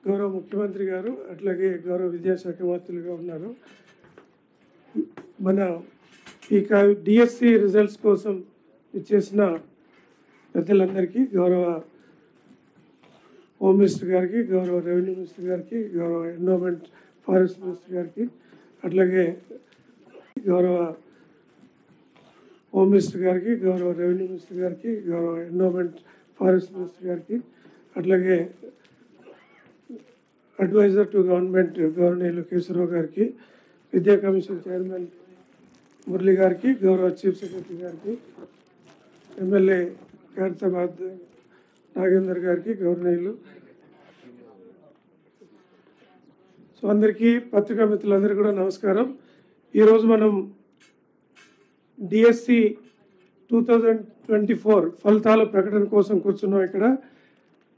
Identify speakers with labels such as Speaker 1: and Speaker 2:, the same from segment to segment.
Speaker 1: గౌరవ ముఖ్యమంత్రి గారు అట్లాగే గౌరవ విద్యాశాఖ మంత్రులుగా ఉన్నారు. మన ఈ డిఎస్సి రిజల్ట్స్ కోసం ఇచ్చేసిన పెద్దలందరికీ, గౌరవ హోమ్ మినిస్టర్ గారికి, గౌరవ రెవెన్యూ మినిస్టర్ గారికి, గౌరవ ఎన్విరాన్మెంట్ ఫారెస్ట్ మినిస్టర్ గారికి, అట్లాగే గౌరవ హోమ్ మినిస్టర్ గారికి, గౌరవ రెవెన్యూ మినిస్టర్ గారికి, గౌరవ ఎన్విరాన్మెంట్ ఫారెస్ట్ మినిస్టర్ గారికి, అట్లాగే advisor to government governor Keshava Rao గారికి, విద్యా కమిషన్ చైర్మన్ మురళి గారికి, గౌరవ చీఫ్ సెక్రటరీ గారికి, ఎమ్మెల్యే ఖైరతాబాద్ నాగేందర్ గారికి, గవర్నర్లు, సో అందరికీ పత్రికా మిత్రులందరికీ కూడా నమస్కారం. ఈరోజు మనం డిఎస్సి 2024 ఫలితాల ప్రకటన కోసం కూర్చున్నాం. ఇక్కడ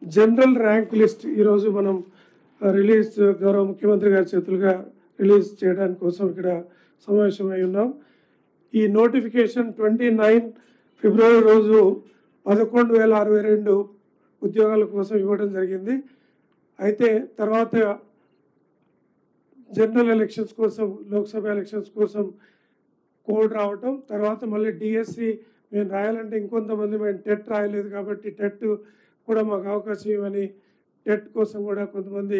Speaker 1: జనరల్ ర్యాంక్ లిస్ట్ ఈరోజు మనం రిలీజ్ గౌరవ ముఖ్యమంత్రి గారి చేతులుగా రిలీజ్ చేయడానికి కోసం ఇక్కడ సమావేశమై ఉన్నాం. ఈ నోటిఫికేషన్ 29 ఫిబ్రవరి రోజు 11,062 ఉద్యోగాల కోసం ఇవ్వడం జరిగింది. అయితే తర్వాత జనరల్ ఎలక్షన్స్ కోసం, లోక్సభ ఎలక్షన్స్ కోసం కోడ్ రావటం, తర్వాత మళ్ళీ డిఎస్సి మేము రాయాలంటే ఇంకొంతమంది మేము టెట్ రాయలేదు కాబట్టి టెట్ కూడా మాకు అవకాశం ఇవ్వని టెట్ కోసం కూడా కొంతమంది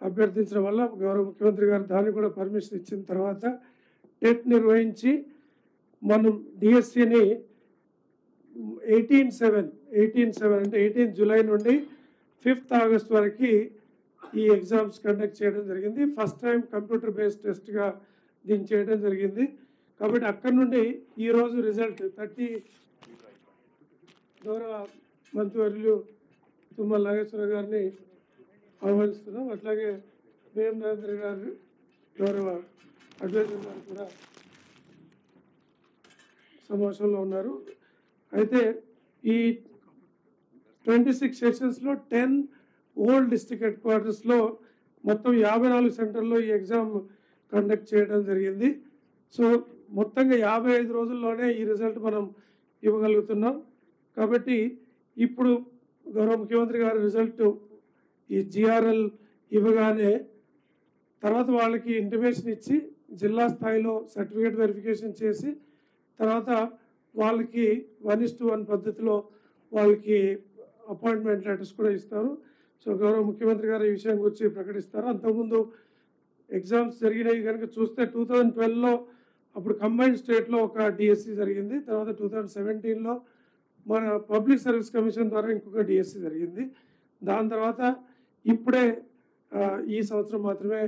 Speaker 1: అభ్యర్థించడం వల్ల గౌరవ ముఖ్యమంత్రి గారు దాన్ని కూడా పర్మిషన్ ఇచ్చిన తర్వాత టెట్ నిర్వహించి మనం డిఎస్సిని 18/7 అంటే 18 జూలై నుండి 5 ఆగస్ట్ వరకు ఈ ఎగ్జామ్స్ కండక్ట్ చేయడం జరిగింది. ఫస్ట్ టైం కంప్యూటర్ బేస్డ్ టెస్ట్గా దీన్ని చేయడం జరిగింది. కాబట్టి అక్కడ నుండి ఈరోజు రిజల్ట్ 30 గౌరవ మంత్రివర్యులు తుమ్మల నాగేశ్వరరావు గారిని ఆహ్వానిస్తున్నాం. అట్లాగే వేం నరేంద్ర గారు గౌరవ అడ్వైజర్ గారు కూడా సమావేశంలో ఉన్నారు. అయితే ఈ 26 సెషన్స్లో 10 ఓల్డ్ డిస్ట్రిక్ట్ హెడ్ క్వార్టర్స్లో మొత్తం 54 సెంటర్లో ఈ ఎగ్జామ్ కండక్ట్ చేయడం జరిగింది. సో మొత్తంగా 55 రోజుల్లోనే ఈ రిజల్ట్ మనం ఇవ్వగలుగుతున్నాం. కాబట్టి ఇప్పుడు గౌరవ ముఖ్యమంత్రి గారి రిజల్ట్ ఈ జిఆర్ఎల్ ఇవ్వగానే తర్వాత వాళ్ళకి ఇంటిమేషన్ ఇచ్చి జిల్లా స్థాయిలో సర్టిఫికేట్ వెరిఫికేషన్ చేసి తర్వాత వాళ్ళకి 1:1 పద్ధతిలో వాళ్ళకి అపాయింట్మెంట్ లెటర్స్ కూడా ఇస్తారు. సో గౌరవ ముఖ్యమంత్రి గారు ఈ విషయం గురించి ప్రకటిస్తారు. అంతకుముందు ఎగ్జామ్స్ జరిగినాయి కనుక చూస్తే 2012లో అప్పుడు కంబైన్డ్ స్టేట్లో ఒక డిఎస్సి జరిగింది. తర్వాత 2017లో మన పబ్లిక్ సర్వీస్ కమిషన్ ద్వారా ఇంకొక డిఎస్సి జరిగింది. దాని తర్వాత ఇప్పుడే ఈ సంవత్సరం మాత్రమే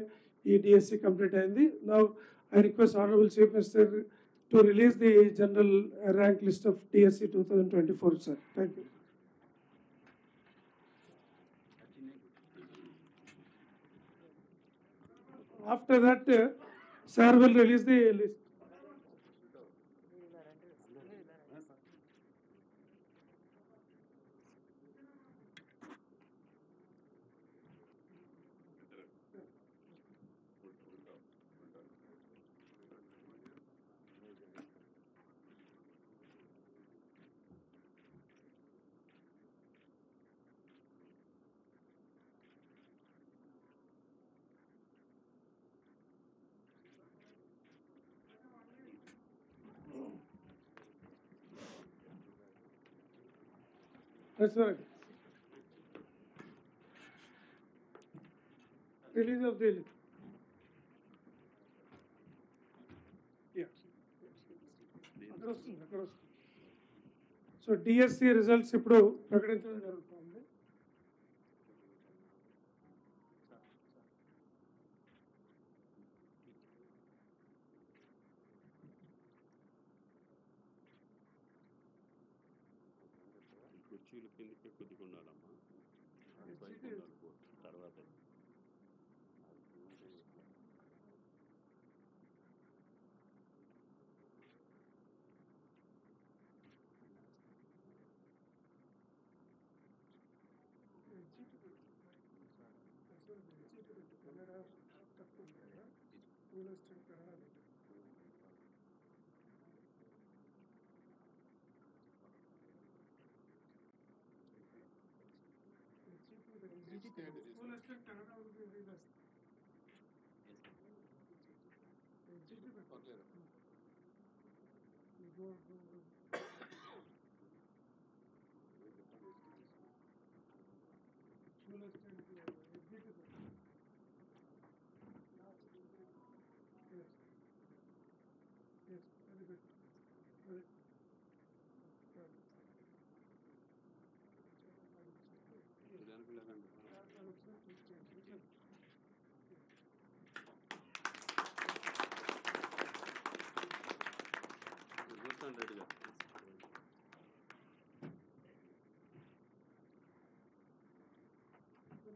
Speaker 1: ఈ డిఎస్సి కంప్లీట్ అయింది. Now I request honourable chief minister to release the general rank list of DSC 2024, sir. Thank you. After that, sir will release the list. That's right. Release of the list. Yeah. So DSC results ఇప్పుడు ప్రకటించడం జరుగుతుంది.
Speaker 2: కుర్చీలు కిందకి కొద్దిగా ఉండాలమ్మా, తర్వాత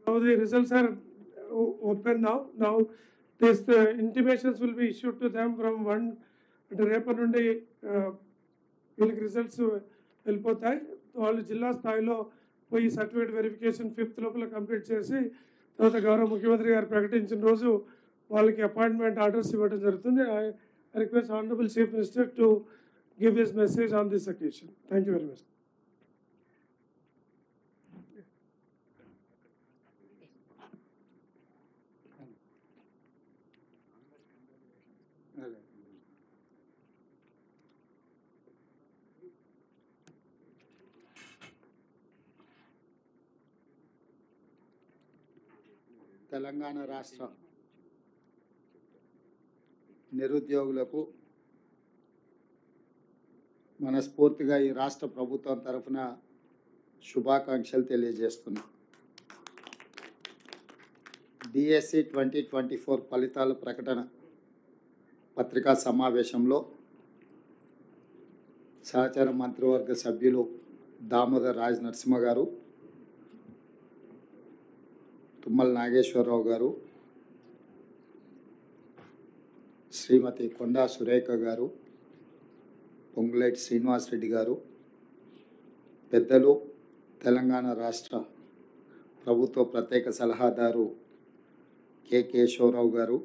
Speaker 1: Now the results are open now. Now this intimations will be issued to them from 1 అంటే రేపటి నుండి వీళ్ళకి రిజల్ట్స్ వెళ్ళిపోతాయి. వాళ్ళు జిల్లా స్థాయిలో పోయి సర్టిఫికేట్ వెరిఫికేషన్ 5th లోపల కంప్లీట్ చేసి తర్వాత గౌరవ ముఖ్యమంత్రి గారు ప్రకటించిన రోజు వాళ్ళకి అపాయింట్మెంట్ ఆర్డర్స్ ఇవ్వడం జరుగుతుంది. I request honourable chief minister to give his message on this occasion. Thank you very much.
Speaker 3: Telangana రాష్ట్ర నిరుద్యోగులకు మనస్ఫూర్తిగా ఈ రాష్ట్ర ప్రభుత్వం తరఫున శుభాకాంక్షలు తెలియజేస్తున్నాం. డిఎస్సి 2024 ఫలితాల ప్రకటన పత్రికా సమావేశంలో సహచార మంత్రివర్గ సభ్యులు దామోదర్ రాజ్ నరసింహ గారు, తుమ్మల నాగేశ్వరరావు గారు, శ్రీమతి కొండా సురేఖ గారు, పొంగులేటి శ్రీనివాసరెడ్డి గారు, పెద్దలు తెలంగాణ రాష్ట్ర ప్రభుత్వ ప్రత్యేక సలహాదారు కె కేశవరావు గారు,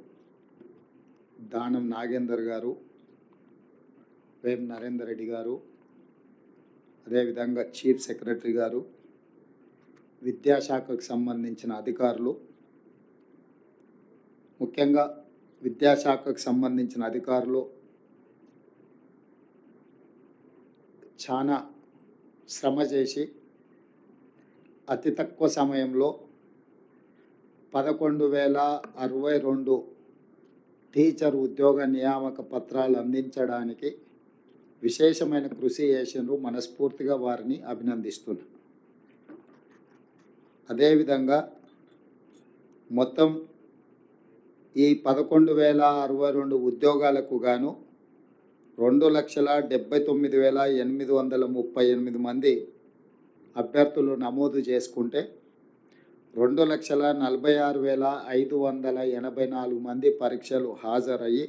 Speaker 3: దానం నాగేందర్ గారు, వేం నరేందర్ రెడ్డి గారు, అదేవిధంగా చీఫ్ సెక్రటరీ గారు, విద్యాశాఖకు సంబంధించిన అధికారులు, ముఖ్యంగా విద్యాశాఖకు సంబంధించిన అధికారులు చాలా శ్రమ చేసి అతి తక్కువ సమయంలో 11,062 టీచర్ ఉద్యోగ నియామక పత్రాలు అందించడానికి విశేషమైన కృషి చేసినారు. మనస్ఫూర్తిగా వారిని అభినందిస్తున్నాను. అదేవిధంగా మొత్తం ఈ 11,062 ఉద్యోగాలకు గాను 2,79,838 మంది అభ్యర్థులు నమోదు చేసుకుంటే 2,46,584 మంది పరీక్షలు హాజరయ్యి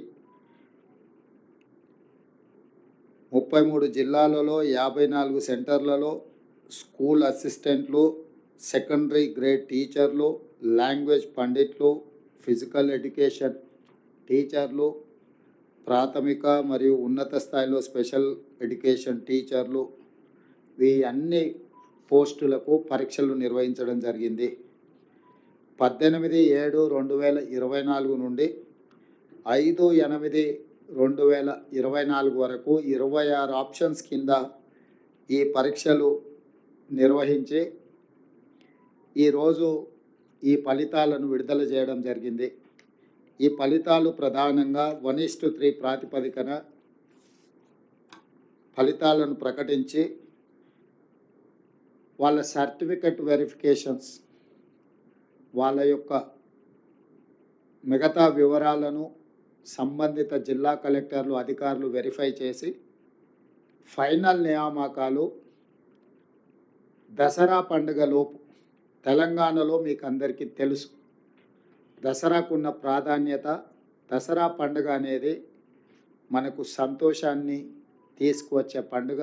Speaker 3: 33 జిల్లాలలో 54 సెంటర్లలో స్కూల్ అసిస్టెంట్లు, సెకండరీ గ్రేడ్ టీచర్లు, లాంగ్వేజ్ పండిట్లు, ఫిజికల్ ఎడ్యుకేషన్ టీచర్లు, ప్రాథమిక మరియు ఉన్నత స్థాయిలో స్పెషల్ ఎడ్యుకేషన్ టీచర్లు, ఈ అన్ని పోస్టులకు పరీక్షలు నిర్వహించడం జరిగింది. 18/7/2024 నుండి 5/8/2024 వరకు 26 ఆప్షన్స్ కింద ఈ పరీక్షలు నిర్వహించి ఈరోజు ఈ ఫలితాలను విడుదల చేయడం జరిగింది. ఈ ఫలితాలు ప్రధానంగా 1:3 ప్రాతిపదికన ఫలితాలను ప్రకటించి వాళ్ళ సర్టిఫికెట్ వెరిఫికేషన్స్, వాళ్ళ యొక్క మిగతా వివరాలను సంబంధిత జిల్లా కలెక్టర్లు, అధికారులు వెరిఫై చేసి ఫైనల్ నియామకాలు దసరా పండుగలోపు, తెలంగాణలో మీకు అందరికీ తెలుసు దసరాకున్న ప్రాధాన్యత. దసరా పండుగ అనేది మనకు సంతోషాన్ని తీసుకువచ్చే పండుగ.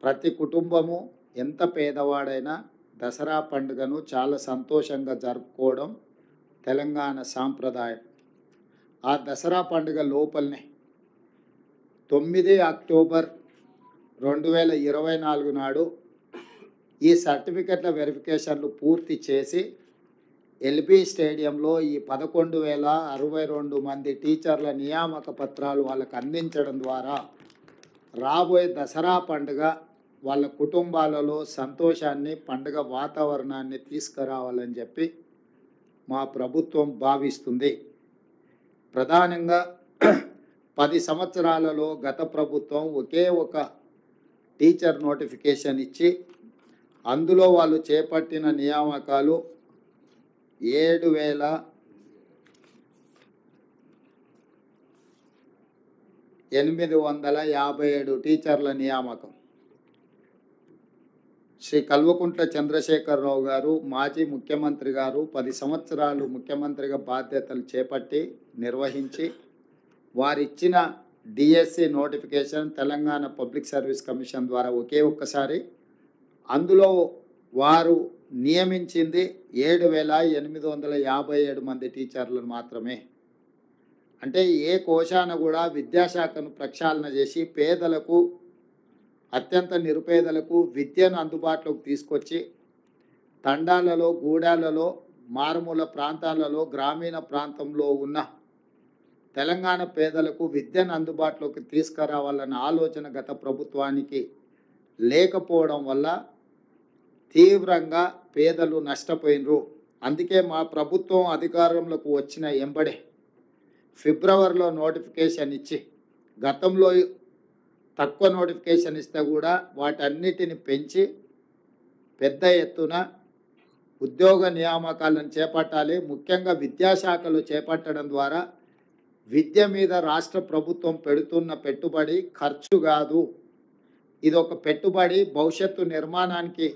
Speaker 3: ప్రతి కుటుంబము ఎంత పేదవాడైనా దసరా పండుగను చాలా సంతోషంగా జరుపుకోవడం తెలంగాణ సాంప్రదాయం. ఆ దసరా పండుగ లోపలనే 9 అక్టోబర్ 2024 నాడు ఈ సర్టిఫికెట్ల వెరిఫికేషన్లు పూర్తి చేసి ఎల్బీ స్టేడియంలో ఈ 11,062 మంది టీచర్ల నియామక పత్రాలు వాళ్ళకు అందించడం ద్వారా రాబోయే దసరా పండుగ వాళ్ళ కుటుంబాలలో సంతోషాన్ని, పండుగ వాతావరణాన్ని తీసుకురావాలని చెప్పి మా ప్రభుత్వం భావిస్తుంది. ప్రధానంగా 10 సంవత్సరాలలో గత ప్రభుత్వం ఒకే ఒక టీచర్ నోటిఫికేషన్ ఇచ్చి అందులో వాళ్ళు చేపట్టిన నియామకాలు 7,857 టీచర్ల నియామకం. శ్రీ కల్వకుంట్ల చంద్రశేఖరరావు గారు, మాజీ ముఖ్యమంత్రి గారు 10 సంవత్సరాలు ముఖ్యమంత్రిగా బాధ్యతలు చేపట్టి నిర్వహించి వారిచ్చిన DSC notification Telangana Public Service Commission ద్వారా ఒకే ఒక్కసారి, అందులో వారు నియమించింది 7,857 మంది టీచర్లను మాత్రమే. అంటే ఏ కోశాన కూడా విద్యాశాఖను ప్రక్షాళన చేసి పేదలకు, అత్యంత నిరుపేదలకు విద్యను అందుబాటులోకి తీసుకొచ్చి తండాలలో, గూడాలలో, మారుమూల ప్రాంతాలలో, గ్రామీణ ప్రాంతంలో ఉన్న తెలంగాణ పేదలకు విద్యను అందుబాటులోకి తీసుకురావాలన్న ఆలోచన గత ప్రభుత్వానికి లేకపోవడం వల్ల తీవ్రంగా పేదలు నష్టపోయినరు. అందుకే మా ప్రభుత్వం అధికారంలోకి వచ్చిన ఎంబడే ఫిబ్రవరిలో నోటిఫికేషన్ ఇచ్చి, గతంలో తక్కువ నోటిఫికేషన్ ఇస్తే కూడా వాటన్నిటిని పెంచి పెద్ద ఎత్తున ఉద్యోగ నియామకాలను చేపట్టాలి. ముఖ్యంగా విద్యాశాఖలో చేపట్టడం ద్వారా విద్య మీద రాష్ట్ర ప్రభుత్వం పెడుతున్న పెట్టుబడి ఖర్చు కాదు, ఇది ఒక పెట్టుబడి, భవిష్యత్తు నిర్మాణానికి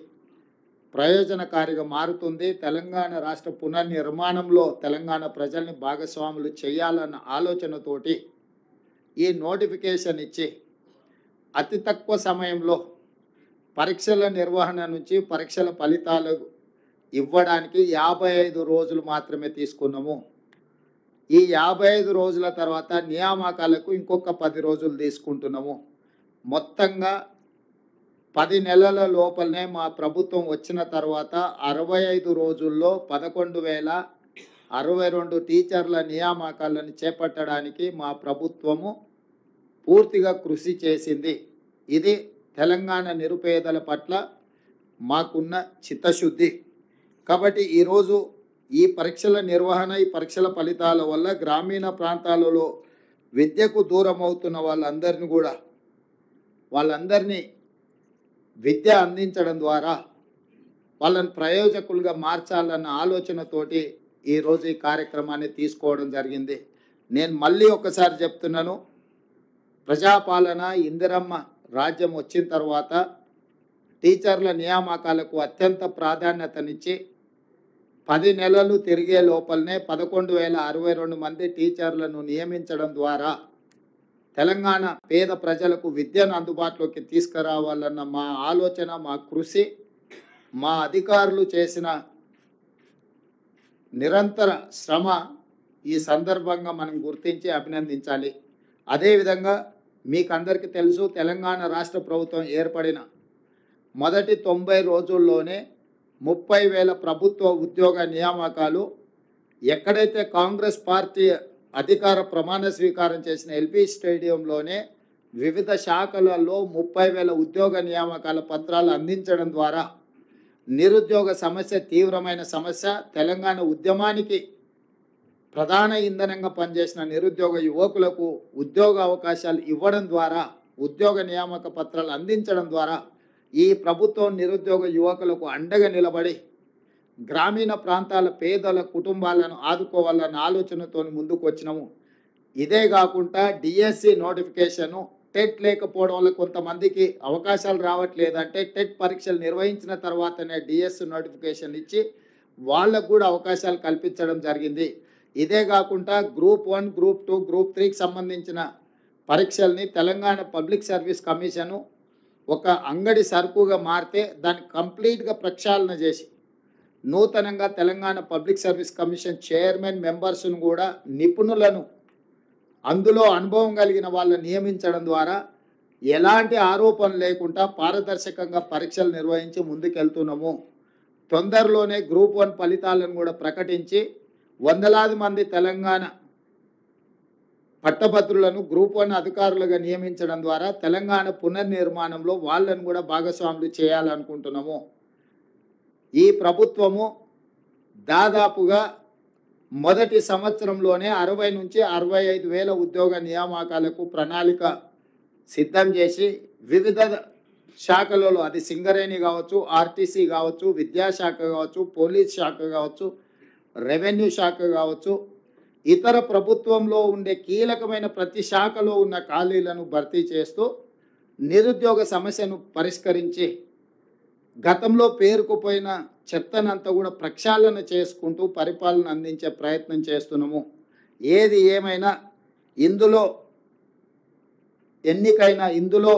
Speaker 3: ప్రయోజనకారిగా మారుతుంది. తెలంగాణ రాష్ట్ర పునర్నిర్మాణంలో తెలంగాణ ప్రజల్ని భాగస్వాములు చేయాలన్న ఆలోచనతోటి ఈ నోటిఫికేషన్ ఇచ్చి అతి తక్కువ సమయంలో పరీక్షల నిర్వహణ నుంచి పరీక్షల ఫలితాలు ఇవ్వడానికి 55 రోజులు మాత్రమే తీసుకున్నాము. ఈ 55 రోజుల తర్వాత నియామకాలకు ఇంకొక 10 రోజులు తీసుకుంటున్నాము. మొత్తంగా 10 నెలల లోపలనే మా ప్రభుత్వం వచ్చిన తర్వాత 65 రోజుల్లో 11,062 టీచర్ల నియామకాలను చేపట్టడానికి మా ప్రభుత్వము పూర్తిగా కృషి చేసింది. ఇది తెలంగాణ నిరుపేదల పట్ల మాకున్న చిత్తశుద్ధి. కాబట్టి ఈరోజు ఈ పరీక్షల నిర్వహణ, ఈ పరీక్షల ఫలితాల వల్ల గ్రామీణ ప్రాంతాలలో విద్యకు దూరం అవుతున్న వాళ్ళందరినీ విద్య అందించడం ద్వారా వాళ్ళని ప్రయోజకులుగా మార్చాలన్న ఆలోచనతోటి ఈరోజు ఈ కార్యక్రమాన్ని తీసుకోవడం జరిగింది. నేను మళ్ళీ ఒకసారి చెప్తున్నాను, ప్రజాపాలన ఇందిరమ్మ రాజ్యం వచ్చిన తర్వాత టీచర్ల నియామకాలకు అత్యంత ప్రాధాన్యతనిచ్చి 10 నెలలు తిరిగే లోపలనే 11,062 మంది టీచర్లను నియమించడం ద్వారా తెలంగాణ పేద ప్రజలకు విద్యను అందుబాటులోకి తీసుకురావాలన్న మా ఆలోచన, మా కృషి, మా అధికారులు చేసిన నిరంతర శ్రమ ఈ సందర్భంగా మనం గుర్తించి అభినందించాలి. అదేవిధంగా మీకు అందరికీ తెలుసు, తెలంగాణ రాష్ట్ర ప్రభుత్వం ఏర్పడిన మొదటి 90 రోజుల్లోనే 30,000 ప్రభుత్వ ఉద్యోగ నియామకాలు, ఎక్కడైతే కాంగ్రెస్ పార్టీ అధికార ప్రమాణ స్వీకారం చేసిన ఎల్బీ స్టేడియంలోనే వివిధ శాఖలలో 30,000 ఉద్యోగ నియామకాల పత్రాలు అందించడం ద్వారా నిరుద్యోగ సమస్య తీవ్రమైన సమస్య. తెలంగాణ ఉద్యమానికి ప్రధాన ఇంధనంగా పనిచేసిన నిరుద్యోగ యువకులకు ఉద్యోగ అవకాశాలు ఇవ్వడం ద్వారా, ఉద్యోగ నియామక పత్రాలు అందించడం ద్వారా ఈ ప్రభుత్వం నిరుద్యోగ యువకులకు అండగా నిలబడి గ్రామీణ ప్రాంతాల పేదల కుటుంబాలను ఆదుకోవాలన్న ఆలోచనతో ముందుకు వచ్చినాము. ఇదే కాకుండా డిఎస్సి నోటిఫికేషను, టెట్ లేకపోవడం వల్ల కొంతమందికి అవకాశాలు రావట్లేదంటే టెట్ పరీక్షలు నిర్వహించిన తర్వాతనే డిఎస్సి నోటిఫికేషన్ ఇచ్చి వాళ్ళకు కూడా అవకాశాలు కల్పించడం జరిగింది. ఇదే కాకుండా గ్రూప్ 1, గ్రూప్ 2, గ్రూప్ 3కి సంబంధించిన పరీక్షల్ని తెలంగాణ పబ్లిక్ సర్వీస్ కమిషను ఒక అంగడి సరుకుగా మారితే దాన్ని కంప్లీట్గా ప్రక్షాళన చేసి నూతనంగా Telangana Public Service Commission chairman మెంబర్స్ను కూడా నిపుణులను, అందులో అనుభవం కలిగిన వాళ్ళని నియమించడం ద్వారా ఎలాంటి ఆరోపణ లేకుండా పారదర్శకంగా పరీక్షలు నిర్వహించి ముందుకెళ్తున్నాము. తొందరలోనే గ్రూప్ 1 ఫలితాలను కూడా ప్రకటించి వందలాది మంది తెలంగాణ పట్టభద్రులను గ్రూప్ 1 అధికారులుగా నియమించడం ద్వారా తెలంగాణ పునర్నిర్మాణంలో వాళ్ళను కూడా భాగస్వాములు చేయాలనుకుంటున్నాము. ఈ ప్రభుత్వము దాదాపుగా మొదటి సంవత్సరంలోనే 60 నుంచి 65,000 ఉద్యోగ నియామకాలకు ప్రణాళిక సిద్ధం చేసి వివిధ శాఖలలో, అది సింగరేణి కావచ్చు, ఆర్టీసీ కావచ్చు, విద్యాశాఖ కావచ్చు, పోలీస్ శాఖ కావచ్చు, రెవెన్యూ శాఖ కావచ్చు, ఇతర ప్రభుత్వంలో ఉండే కీలకమైన ప్రతి శాఖలో ఉన్న ఖాళీలను భర్తీ చేస్తూ నిరుద్యోగ సమస్యను పరిష్కరించి గతంలో పేరుకుపోయిన చెత్తనంతా కూడా ప్రక్షాళన చేసుకుంటూ పరిపాలన అందించే ప్రయత్నం చేస్తున్నాము. ఏది ఏమైనా ఇందులో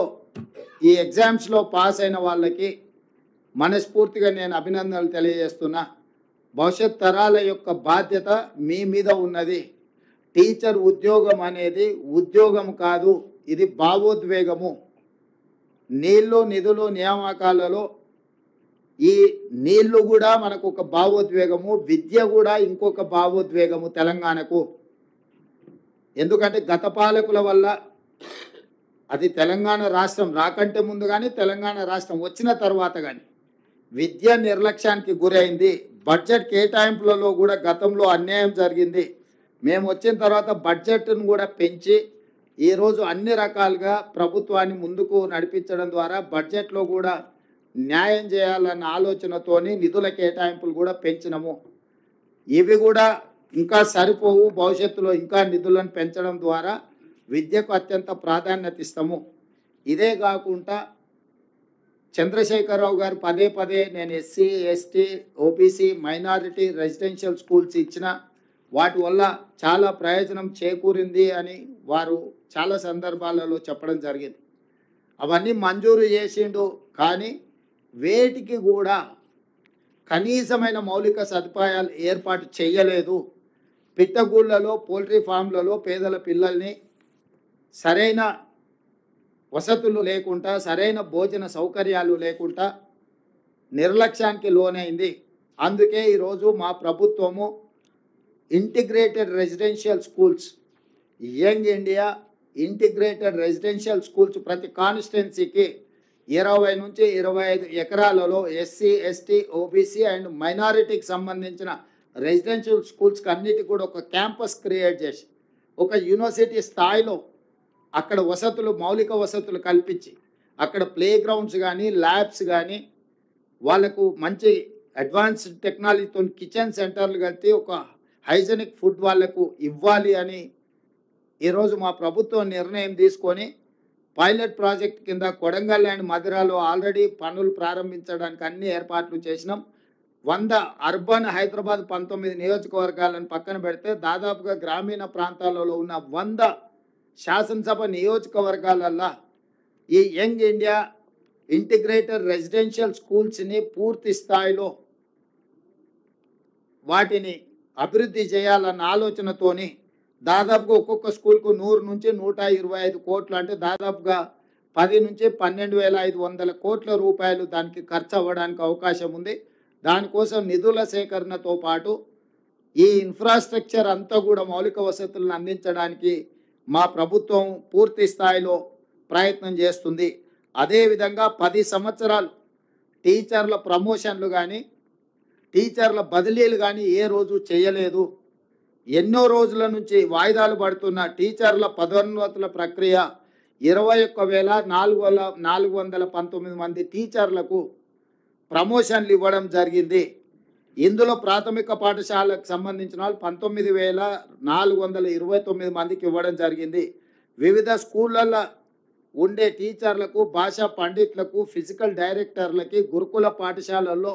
Speaker 3: ఈ ఎగ్జామ్స్లో పాస్ అయిన వాళ్ళకి మనస్ఫూర్తిగా నేను అభినందనలు తెలియజేస్తున్నా. భవిష్యత్ తరాల యొక్క బాధ్యత మీ మీద ఉన్నది. టీచర్ ఉద్యోగం అనేది ఉద్యోగం కాదు, ఇది భావోద్వేగము. నిధులు నియామకాలలో ఈ నీళ్లు కూడా మనకు ఒక భావోద్వేగము, విద్య కూడా ఇంకొక భావోద్వేగము తెలంగాణకు. ఎందుకంటే గత పాలకుల వల్ల, అది తెలంగాణ రాష్ట్రం రాకంటే ముందు కానీ తెలంగాణ రాష్ట్రం వచ్చిన తర్వాత కానీ విద్య నిర్లక్ష్యానికి గురైంది. బడ్జెట్ కేటాయింపులలో కూడా గతంలో అన్యాయం జరిగింది. మేము వచ్చిన తర్వాత బడ్జెట్ను కూడా పెంచి ఈరోజు అన్ని రకాలుగా ప్రభుత్వాన్ని ముందుకు నడిపించడం ద్వారా బడ్జెట్లో కూడా న్యాయం చేయాలన్న ఆలోచనతోని నిధుల కేటాయింపులు కూడా పెంచినాము. ఇవి కూడా ఇంకా సరిపోవు, భవిష్యత్తులో ఇంకా నిధులను పెంచడం ద్వారా విద్యకు అత్యంత ప్రాధాన్యత ఇస్తాము. ఇదే కాకుండా చంద్రశేఖరరావు గారు పదే పదే నేను SC, ST, OBC, minority residential schools ఇచ్చిన వాటి వల్ల చాలా ప్రయోజనం చేకూరింది అని వారు చాలా సందర్భాలలో చెప్పడం జరిగింది. అవన్నీ మంజూరు చేసిండు, కానీ వేటికి కూడా కనీసమైన మౌలిక సదుపాయాలు ఏర్పాటు చేయలేదు. పిట్టగూళ్ళలో, పోల్ట్రీ ఫామ్లలో పేదల పిల్లల్ని సరైన వసతులు లేకుండా, సరైన భోజన సౌకర్యాలు లేకుండా నిర్లక్ష్యానికి లోనైంది. అందుకే ఈరోజు మా ప్రభుత్వము integrated residential schools, young India integrated residential schools ప్రతి కాన్స్టిట్యున్సీకి 20 నుంచి 25 ఎకరాలలో ఎస్సీ, ఎస్టీ, ఓబీసీ అండ్ మైనారిటీకి సంబంధించిన రెసిడెన్షియల్ స్కూల్స్కి అన్నిటికీ కూడా ఒక క్యాంపస్ క్రియేట్ చేసి ఒక యూనివర్సిటీ స్థాయిలో అక్కడ వసతులు, మౌలిక వసతులు కల్పించి అక్కడ ప్లే గ్రౌండ్స్ కానీ, ల్యాబ్స్ కానీ, వాళ్ళకు మంచి అడ్వాన్స్డ్ టెక్నాలజీతో కిచెన్ సెంటర్లు కలిపి ఒక హైజెనిక్ ఫుడ్ వాళ్ళకు ఇవ్వాలి అని ఈరోజు మా ప్రభుత్వం నిర్ణయం తీసుకొని పైలట్ ప్రాజెక్ట్ కింద కొడంగల్ అండ్ మధిరాలో ఆల్రెడీ పనులు ప్రారంభించడానికి అన్ని ఏర్పాట్లు చేసినాం. 100 అర్బన్ హైదరాబాద్ 19 నియోజకవర్గాలను పక్కన పెడితే దాదాపుగా గ్రామీణ ప్రాంతాలలో ఉన్న 100 శాసనసభ నియోజకవర్గాలల్లో ఈ యంగ్ ఇండియా ఇంటిగ్రేటెడ్ రెసిడెన్షియల్ స్కూల్స్ని పూర్తి స్థాయిలో వాటిని అభివృద్ధి చేయాలన్న ఆలోచనతోని దాదాపుగా ఒక్కొక్క స్కూల్కు 100 నుంచి 125 కోట్లు, అంటే దాదాపుగా 10 నుంచి 12,500 కోట్ల రూపాయలు దానికి ఖర్చు అవ్వడానికి అవకాశం ఉంది. దానికోసం నిధుల సేకరణతో పాటు ఈ ఇన్ఫ్రాస్ట్రక్చర్ అంతా కూడా మౌలిక వసతులను అందించడానికి మా ప్రభుత్వం పూర్తి స్థాయిలో ప్రయత్నం చేస్తుంది. అదేవిధంగా 10 సంవత్సరాలు టీచర్ల ప్రమోషన్లు కానీ, టీచర్ల బదిలీలు కానీ ఏ రోజు చేయలేదు. ఎన్నో రోజుల నుంచి వాయిదాలు పడుతున్న టీచర్ల పదోన్నతుల ప్రక్రియ 21,419 మంది టీచర్లకు ప్రమోషన్లు ఇవ్వడం జరిగింది. ఇందులో ప్రాథమిక పాఠశాలకు సంబంధించిన వాళ్ళు 19,429 మందికి ఇవ్వడం జరిగింది. వివిధ స్కూళ్ళల్లో ఉండే టీచర్లకు, భాషా పండిట్లకు, ఫిజికల్ డైరెక్టర్లకి గురుకుల పాఠశాలల్లో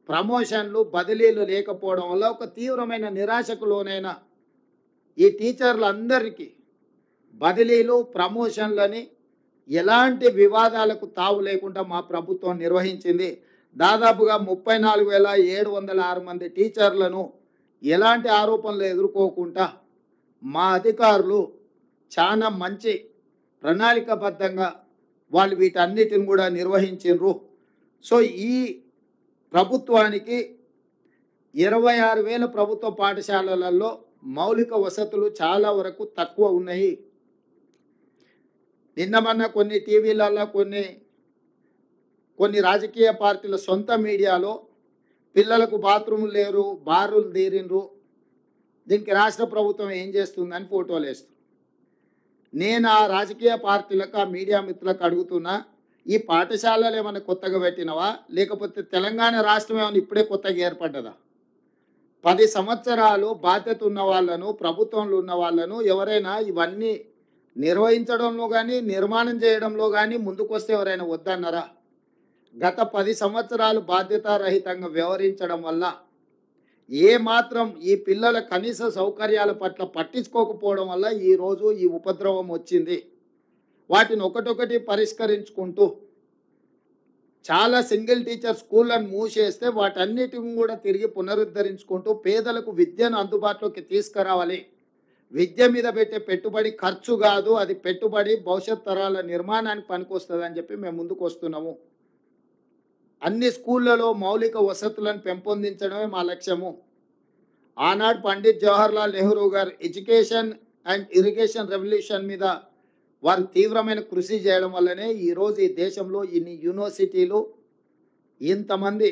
Speaker 3: ప్రమోషన్లు, బదిలీలు లేకపోవడం వల్ల ఒక తీవ్రమైన నిరాశకు లోనైన ఈ టీచర్లందరికీ బదిలీలు, ప్రమోషన్లని ఎలాంటి వివాదాలకు తావు లేకుండా మా ప్రభుత్వం నిర్వహించింది. దాదాపుగా 34,706 మంది టీచర్లను ఎలాంటి ఆరోపణలు ఎదుర్కోకుండా మా అధికారులు చాలా మంచి ప్రణాళికాబద్ధంగా వాళ్ళు వీటన్నిటిని కూడా నిర్వహించారు. సో ఈ ప్రభుత్వానికి 26,000 ప్రభుత్వ పాఠశాలలలో మౌలిక వసతులు చాలా వరకు తక్కువ ఉన్నాయి. నిన్న మొన్న కొన్ని టీవీలలో కొన్ని రాజకీయ పార్టీల సొంత మీడియాలో పిల్లలకు బాత్రూములు లేరు, బారులు తీరిండ్రు, దీనికి రాష్ట్ర ప్రభుత్వం ఏం చేస్తుందని ఫోటోలు వేస్తుంది. నేను ఆ రాజకీయ పార్టీలకు, ఆ మీడియా మిత్రులకు అడుగుతున్నా, ఈ పాఠశాలలు ఏమైనా కొత్తగా పెట్టినవా, లేకపోతే తెలంగాణ రాష్ట్రం ఏమైనా ఇప్పుడే కొత్తగా ఏర్పడ్డదా? 10 సంవత్సరాలు బాధ్యత ఉన్న వాళ్ళను, ప్రభుత్వంలో ఉన్న వాళ్ళను ఎవరైనా ఇవన్నీ నిర్వహించడంలో కానీ, నిర్మాణం చేయడంలో కానీ ముందుకు వస్తే ఎవరైనా వద్దన్నారా? గత 10 సంవత్సరాలు బాధ్యతారహితంగా వ్యవహరించడం వల్ల ఏమాత్రం ఈ పిల్లల కనీస సౌకర్యాల పట్ల పట్టించుకోకపోవడం వల్ల ఈరోజు ఈ ఉపద్రవం వచ్చింది. వాటిని ఒకటొకటి పరిష్కరించుకుంటూ చాలా సింగిల్ టీచర్ స్కూళ్ళను మూసేస్తే వాటన్నిటిని కూడా తిరిగి పునరుద్ధరించుకుంటూ పేదలకు విద్యను అందుబాటులోకి తీసుకురావాలి. విద్య మీద పెట్టే పెట్టుబడి ఖర్చు కాదు, అది పెట్టుబడి భవిష్యత్ తరాల నిర్మాణానికి పనికొస్తుందని చెప్పి మేము ముందుకు వస్తున్నాము. అన్ని స్కూళ్ళలో మౌలిక వసతులను పెంపొందించడమే మా లక్ష్యము. ఆనాడు పండిత్ జవహర్లాల్ నెహ్రూ గారు ఎడ్యుకేషన్ అండ్ ఇరిగేషన్ రెవల్యూషన్ మీద వారు తీవ్రమైన కృషి చేయడం వల్లనే ఈరోజు ఈ దేశంలో ఇన్ని యూనివర్సిటీలు, ఇంతమంది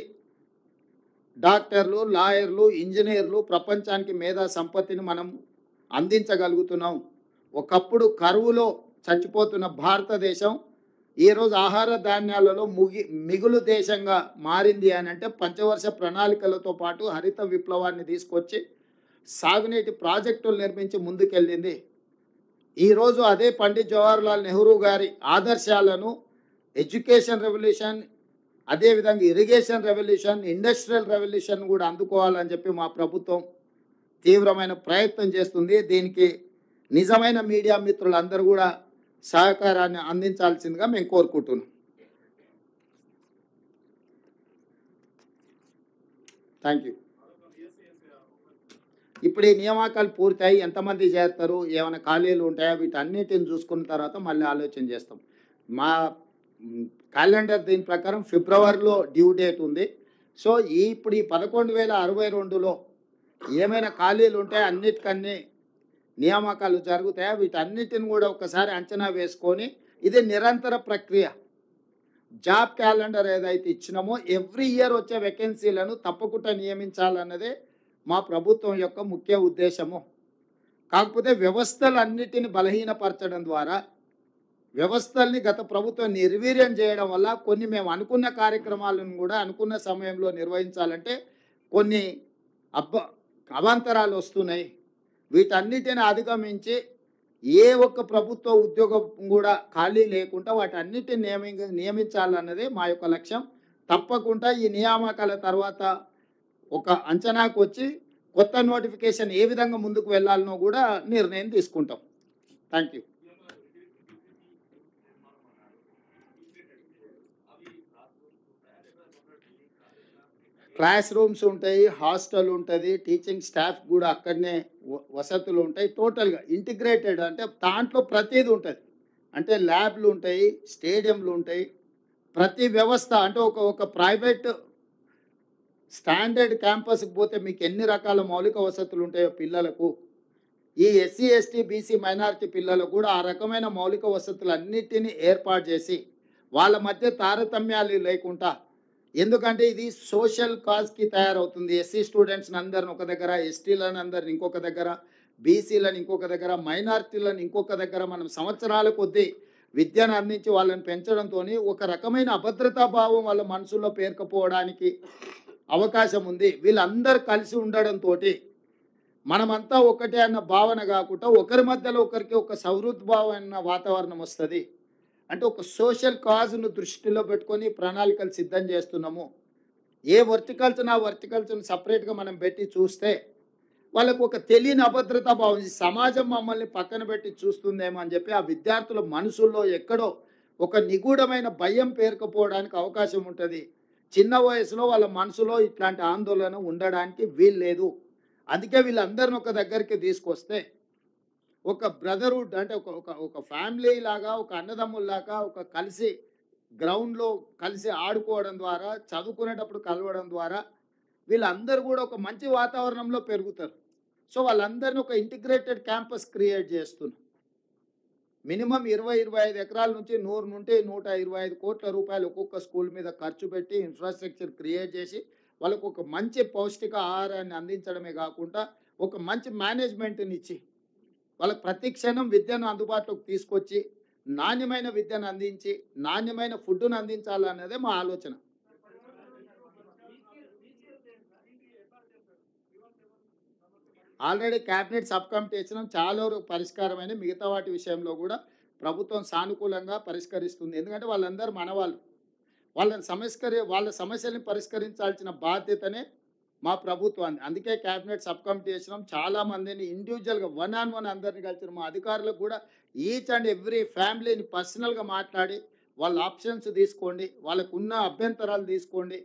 Speaker 3: డాక్టర్లు, లాయర్లు, ఇంజనీర్లు, ప్రపంచానికి మేధా సంపత్తిని మనం అందించగలుగుతున్నాం. ఒకప్పుడు కరువులో చచ్చిపోతున్న భారతదేశం ఈరోజు ఆహార ధాన్యాలలో మిగులు దేశంగా మారింది అని అంటే పంచవర్ష ప్రణాళికలతో పాటు హరిత విప్లవాన్ని తీసుకొచ్చి సాగునీటి ప్రాజెక్టులు నిర్మించి ముందుకెళ్ళింది. ఈరోజు అదే పండిత్ జవహర్లాల్ నెహ్రూ గారి ఆదర్శాలను ఎడ్యుకేషన్ రెవల్యూషన్, అదేవిధంగా ఇరిగేషన్ రెవల్యూషన్, ఇండస్ట్రియల్ రెవల్యూషన్ కూడా అందుకోవాలని చెప్పి మా ప్రభుత్వం తీవ్రమైన ప్రయత్నం చేస్తుంది. దీనికి నిజమైన మీడియా మిత్రులందరూ కూడా సహకారాన్ని అందించాల్సిందిగా మేము కోరుకుంటున్నాం. Thank you. ఇప్పుడు ఈ నియామకాలు పూర్తయి ఎంతమంది చేస్తారు, ఏమైనా ఖాళీలు ఉంటాయా, వీటన్నిటిని చూసుకున్న తర్వాత మళ్ళీ ఆలోచన చేస్తాం. మా క్యాలెండర్ దీని ప్రకారం ఫిబ్రవరిలో డ్యూ డేట్ ఉంది. సో ఇప్పుడు ఈ 11,062లో ఏమైనా ఖాళీలు ఉంటే అన్నిటికన్నీ నియామకాలు జరుగుతాయా, వీటన్నిటిని కూడా ఒకసారి అంచనా వేసుకొని, ఇది నిరంతర ప్రక్రియ. జాబ్ క్యాలెండర్ ఏదైతే ఇచ్చినామో ఎవ్రీ ఇయర్ వచ్చే వేకెన్సీలను తప్పకుండా నియమించాలన్నదే మా ప్రభుత్వం యొక్క ముఖ్య ఉద్దేశము. కాకపోతే వ్యవస్థలన్నిటిని బలహీనపరచడం ద్వారా, వ్యవస్థల్ని గత ప్రభుత్వం నిర్వీర్యం చేయడం వల్ల కొన్ని మేము అనుకున్న కార్యక్రమాలను కూడా అనుకున్న సమయంలో నిర్వహించాలంటే కొన్ని అవాంతరాలు వస్తున్నాయి. వీటన్నిటిని అధిగమించి ఏ ఒక్క ప్రభుత్వ ఉద్యోగం కూడా ఖాళీ లేకుండా వాటన్నిటిని నియమించాలన్నదే మా యొక్క లక్ష్యం. తప్పకుండా ఈ నియామకాల తర్వాత ఒక అంచనాకు వచ్చి కొత్త నోటిఫికేషన్ ఏ విధంగా ముందుకు వెళ్ళాలనో కూడా నిర్ణయం తీసుకుంటాం. Thank you. క్లాస్ రూమ్స్ ఉంటాయి, హాస్టల్ ఉంటుంది, టీచింగ్ స్టాఫ్ కూడా అక్కడనే వసతులు ఉంటాయి. టోటల్గా ఇంటిగ్రేటెడ్ అంటే దాంట్లో ప్రతిదీ ఉంటుంది. అంటే ల్యాబ్లు ఉంటాయి, స్టేడియంలు ఉంటాయి, ప్రతి వ్యవస్థ అంటే ఒక ప్రైవేట్ స్టాండర్డ్ క్యాంపస్కి పోతే మీకు ఎన్ని రకాల మౌలిక వసతులు ఉంటాయో పిల్లలకు, ఈ ఎస్సీ ఎస్టీ బీసీ మైనారిటీ పిల్లలకు కూడా ఆ రకమైన మౌలిక వసతులు అన్నిటినీ ఏర్పాటు చేసి వాళ్ళ మధ్య తారతమ్యాలు లేకుండా, ఎందుకంటే ఇది సోషల్ కాజ్కి తయారవుతుంది. ఎస్సీ స్టూడెంట్స్ని అందరిని ఒక దగ్గర, ఎస్టీలను అందరిని ఇంకొక దగ్గర, బీసీలను ఇంకొక దగ్గర, మైనారిటీలను ఇంకొక దగ్గర మనం సంవత్సరాల కొద్దీ విద్యను అందించి వాళ్ళని పెంచడంతో ఒక రకమైన అభద్రతా భావం వాళ్ళ మనసులో పేరుకుపోవడానికి అవకాశం ఉంది. వీళ్ళందరూ కలిసి ఉండడంతో మనమంతా ఒకటే అన్న భావన కాకుండా ఒకరి మధ్యలో ఒకరికి ఒక సౌహృద్భావమైన వాతావరణం వస్తుంది. అంటే ఒక సోషల్ కాజ్ను దృష్టిలో పెట్టుకొని ప్రణాళికలు సిద్ధం చేస్తున్నాము. ఏ వర్టికల్చర్ ఆ వర్టికల్చర్ని సపరేట్గా మనం పెట్టి చూస్తే వాళ్ళకు ఒక తెలియని అభద్రతా భావం, సమాజం మమ్మల్ని పక్కన పెట్టి చూస్తుందేమో అని చెప్పి ఆ విద్యార్థుల మనసుల్లో ఎక్కడో ఒక నిగూఢమైన భయం పేరుకుపోవడానికి అవకాశం ఉంటుంది. చిన్న వయసులో వాళ్ళ మనసులో ఇట్లాంటి ఆందోళన ఉండడానికి వీల్లేదు. అందుకే వీళ్ళందరిని ఒక దగ్గరికి తీసుకొస్తే ఒక బ్రదర్హుడ్ అంటే ఒక ఫ్యామిలీ లాగా, ఒక అన్నదమ్ముల్లాగా ఒక కలిసి గ్రౌండ్లో కలిసి ఆడుకోవడం ద్వారా, చదువుకునేటప్పుడు కలవడం ద్వారా వీళ్ళందరూ కూడా ఒక మంచి వాతావరణంలో పెరుగుతారు. సో వాళ్ళందరినీ ఒక ఇంటిగ్రేటెడ్ క్యాంపస్ క్రియేట్ చేస్తున్నాం. మినిమం 20-25 ఎకరాల నుంచి 100 నుండి 125 కోట్ల రూపాయలు ఒక్కొక్క స్కూల్ మీద ఖర్చు పెట్టి ఇన్ఫ్రాస్ట్రక్చర్ క్రియేట్ చేసి వాళ్ళకు ఒక మంచి పౌష్టిక ఆహారాన్ని అందించడమే కాకుండా ఒక మంచి మేనేజ్మెంట్ని ఇచ్చి వాళ్ళకి ప్రతి క్షణం విద్యను అందుబాటులోకి తీసుకొచ్చి నాణ్యమైన విద్యను అందించి నాణ్యమైన ఫుడ్ను అందించాలన్నదే మా ఆలోచన. ఆల్రెడీ క్యాబినెట్ సబ్ కమిటీ ఇచ్చినాం, చాలా వరకు పరిష్కారమైన, మిగతా వాటి విషయంలో కూడా ప్రభుత్వం సానుకూలంగా పరిష్కరిస్తుంది. ఎందుకంటే వాళ్ళందరూ మనవాళ్ళు, వాళ్ళ సమస్యల్ని పరిష్కరించాల్సిన బాధ్యతనే మా ప్రభుత్వాన్ని. అందుకే క్యాబినెట్ సబ్ కమిటీ చేసినాం. చాలామందిని ఇండివిజువల్గా 1-on-1 అందరిని కలిసిన మా అధికారులకు కూడా ఈచ్ అండ్ ఎవ్రీ ఫ్యామిలీని పర్సనల్గా మాట్లాడి వాళ్ళ ఆప్షన్స్ తీసుకోండి, వాళ్ళకు ఉన్న అభ్యంతరాలు తీసుకోండి,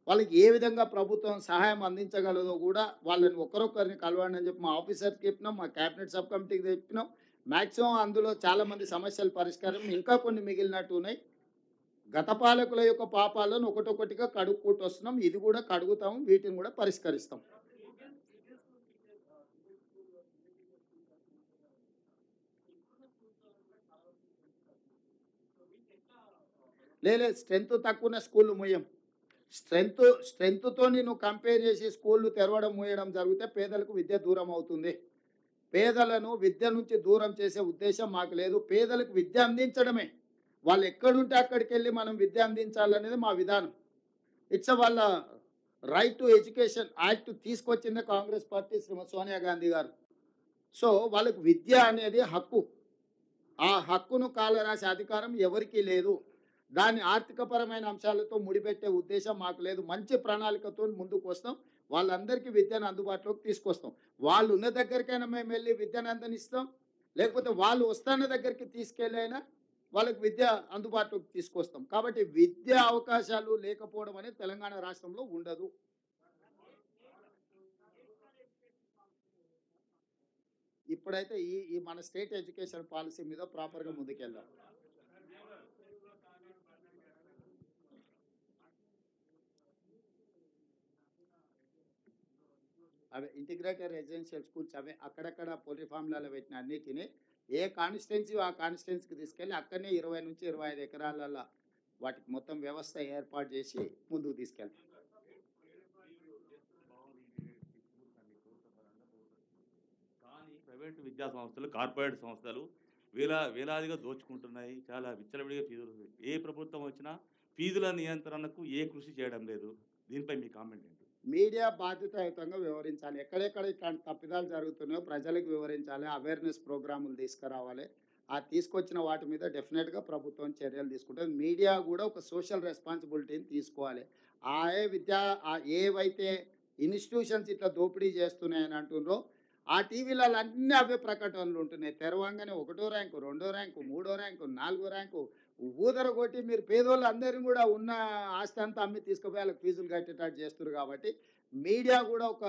Speaker 3: వాళ్ళకి ఏ విధంగా ప్రభుత్వం సహాయం అందించగలదో కూడా వాళ్ళని ఒకరొకరిని కలవండి అని చెప్పి మా ఆఫీసర్కి చెప్పినాం, మా క్యాబినెట్ సబ్ కమిటీకి చెప్పినాం. మ్యాక్సిమం అందులో చాలామంది సమస్యల పరిష్కారం, ఇంకా కొన్ని మిగిలినట్టు ఉన్నాయి. గత పాలకుల యొక్క పాపాలను ఒకటొకటిగా కడుక్కుంటూ వస్తున్నాం. ఇది కూడా కడుగుతాము, వీటిని కూడా పరిష్కరిస్తాం. లేదు, స్ట్రెంత్ తక్కువ స్కూళ్ళు మూయం. స్ట్రెంత్తో నువ్వు కంపేర్ చేసి స్కూళ్ళు తెరవడం మూయడం జరిగితే పేదలకు విద్య దూరం అవుతుంది. పేదలను విద్య నుంచి దూరం చేసే ఉద్దేశం మాకు లేదు. పేదలకు విద్య అందించడమే, వాళ్ళు ఎక్కడుంటే అక్కడికి వెళ్ళి మనం విద్య అందించాలనేది మా విధానం. ఇట్స్ వాళ్ళ రైట్ టు ఎడ్యుకేషన్ యాక్ట్ తీసుకొచ్చిందే కాంగ్రెస్ పార్టీ, శ్రీమతి సోనియా గాంధీ గారు. సో వాళ్ళకు విద్య అనేది హక్కు. ఆ హక్కును కాలరాసే అధికారం ఎవరికీ లేదు. దాన్ని ఆర్థికపరమైన అంశాలతో ముడిపెట్టే ఉద్దేశం మాకు లేదు. మంచి ప్రణాళికతో ముందుకు వస్తాం, వాళ్ళందరికీ విద్యను అందుబాటులోకి తీసుకొస్తాం. వాళ్ళు ఉన్న దగ్గరికైనా మేము వెళ్ళి విద్యను అందనిస్తాం, లేకపోతే వాళ్ళు వస్తున్న దగ్గరికి తీసుకెళ్ళైనా వాళ్ళకి విద్య అందుబాటులోకి తీసుకొస్తాం. కాబట్టి విద్యా అవకాశాలు లేకపోవడం అనేది తెలంగాణ రాష్ట్రంలో ఉండదు. ఇప్పుడైతే ఈ మన స్టేట్ ఎడ్యుకేషన్ పాలసీ మీద ప్రాపర్గా ముందుకెళ్దాం. అవే ఇంటిగ్రేటెడ్ రెసిడెన్షియల్ స్కూల్స్ అవే అక్కడక్కడ పోల్ట్రీ ఫామ్లలో పెట్టిన అన్నిటిని ఏ కాన్స్టిట్యున్సీ ఆ కాన్స్టిట్యున్సీకి తీసుకెళ్ళి అక్కడనే 20 నుంచి 25 ఎకరాలలో వాటికి మొత్తం వ్యవస్థ ఏర్పాటు చేసి ముందుకు తీసుకెళ్తాం.
Speaker 2: కానీ ప్రైవేటు విద్యా సంస్థలు, కార్పొరేట్ సంస్థలు వేలాదిగా దోచుకుంటున్నాయి. చాలా విచ్చలవిడిగా ఫీజులు. ఏ ప్రభుత్వం వచ్చినా ఫీజుల నియంత్రణకు ఏ కృషి చేయడం లేదు. దీనిపై మీ కామెంట్ ఏంటి?
Speaker 3: మీడియా బాధ్యతాయుతంగా వివరించాలి. ఎక్కడెక్కడ ఇట్లాంటి తప్పిదాలు జరుగుతున్నాయో ప్రజలకు వివరించాలి. అవేర్నెస్ ప్రోగ్రాములు తీసుకురావాలి. ఆ తీసుకొచ్చిన వాటి మీద డెఫినెట్గా ప్రభుత్వం చర్యలు తీసుకుంటుంది. మీడియా కూడా ఒక సోషల్ రెస్పాన్సిబిలిటీని తీసుకోవాలి. ఏవైతే ఇన్స్టిట్యూషన్స్ ఇట్లా దోపిడీ చేస్తున్నాయని అంటుండ్రో ఆ టీవీలలో అన్నీ అవే ప్రకటనలు ఉంటున్నాయి. తెరవంగానే 1వ ర్యాంకు, 2వ ర్యాంకు, 3వ ర్యాంకు, 4వ ర్యాంకు ఊదర కొట్టి మీరు పేదోళ్ళు అందరినీ కూడా ఉన్న ఆస్తి అంతా అమ్మి తీసుకుపోయి వాళ్ళకి ఫీజులు కట్టేటట్టు చేస్తారు. కాబట్టి మీడియా కూడా ఒక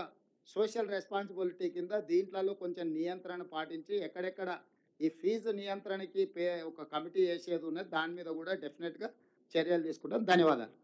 Speaker 3: సోషల్ రెస్పాన్సిబిలిటీ కింద దీంట్లో కొంచెం నియంత్రణ పాటించి ఎక్కడెక్కడ ఈ ఫీజు నియంత్రణకి ఒక కమిటీ వేసేది ఉన్నది దాని మీద కూడా డెఫినెట్గా చర్యలు తీసుకుంటాం. ధన్యవాదాలు.